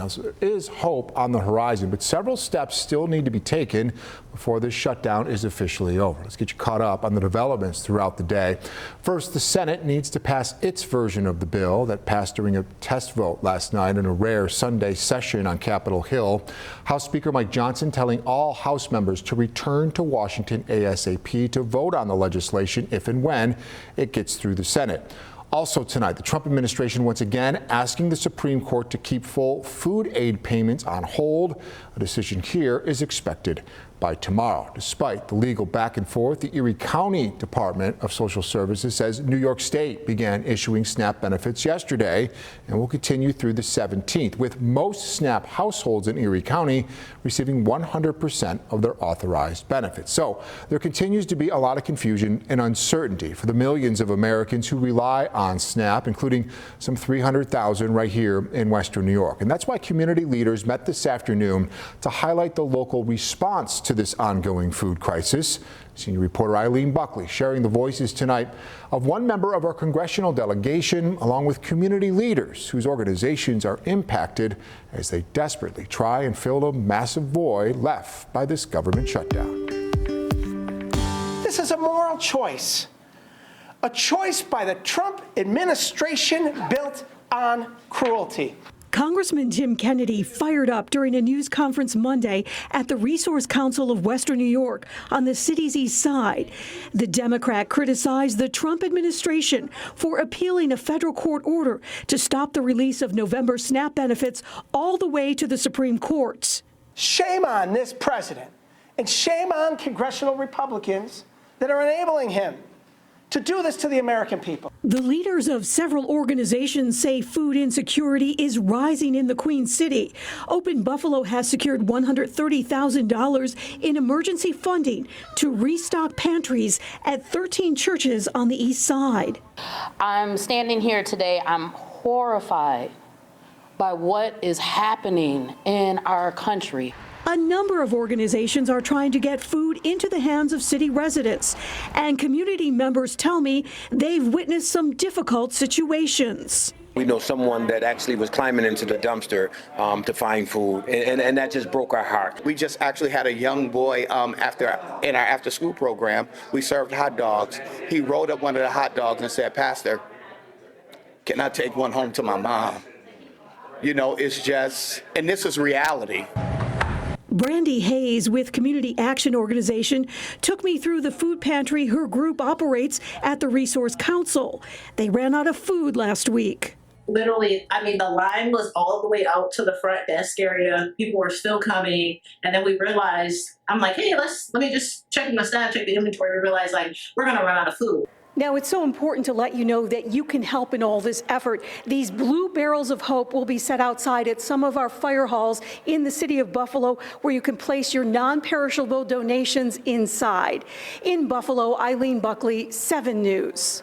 Now, there is hope on the horizon, but several steps still need to be taken before this shutdown is officially over. Let's get you caught up on the developments throughout the day. First, the Senate needs to pass its version of the bill that passed during a test vote last night in a rare Sunday session on Capitol Hill. House Speaker Mike Johnson telling all House members to return to Washington ASAP to vote on the legislation if and when it gets through the Senate. Also tonight, the Trump administration once again asking the Supreme Court to keep full food aid payments on hold. A decision here is expected by tomorrow. Despite the legal back and forth, the Erie County Department of Social Services says New York State began issuing SNAP benefits yesterday and will continue through the 17th, with most SNAP households in Erie County receiving 100% of their authorized benefits. So there continues to be a lot of confusion and uncertainty for the millions of Americans who rely on SNAP, including some 300,000 right here in Western New York. And that's why community leaders met this afternoon to highlight the local response to this ongoing food crisis. Senior reporter Eileen Buckley sharing the voices tonight of one member of our congressional delegation, along with community leaders whose organizations are impacted as they desperately try and fill the massive void left by this government shutdown. This is a moral choice. A choice by the Trump administration built on cruelty. Congressman Jim Kennedy fired up during a news conference Monday at the Resource Council of Western New York on the city's east side. The Democrat criticized the Trump administration for appealing a federal court order to stop the release of November SNAP benefits all the way to the Supreme Court. Shame on this president, and shame on congressional Republicans that are enabling him to do this to the American people. The leaders of several organizations say food insecurity is rising in the Queen City. Open Buffalo has secured $130,000 in emergency funding to restock pantries at 13 churches on the east side. I'm standing here today, I'm horrified by what is happening in our country. A number of organizations are trying to get food into the hands of city residents, and community members tell me they've witnessed some difficult situations. We know someone that actually was climbing into the dumpster to find food, and that just broke our heart. We just actually had a young boy in our after-school program. We served hot dogs. He rolled up one of the hot dogs and said, "Pastor, can I take one home to my mom?" You know, it's just, and this is reality. Brandy Hayes with Community Action Organization took me through the food pantry her group operates at the Resource Council. They ran out of food last week. Literally, I mean, the line was all the way out to the front desk area. People were still coming. And then we realized, I'm like, hey, let me just check my staff, check the inventory. We realized, like, we're going to run out of food. Now, it's so important to let you know that you can help in all this effort. These blue barrels of hope will be set outside at some of our fire halls in the city of Buffalo, where you can place your non-perishable donations inside. In Buffalo, Eileen Buckley, 7 News.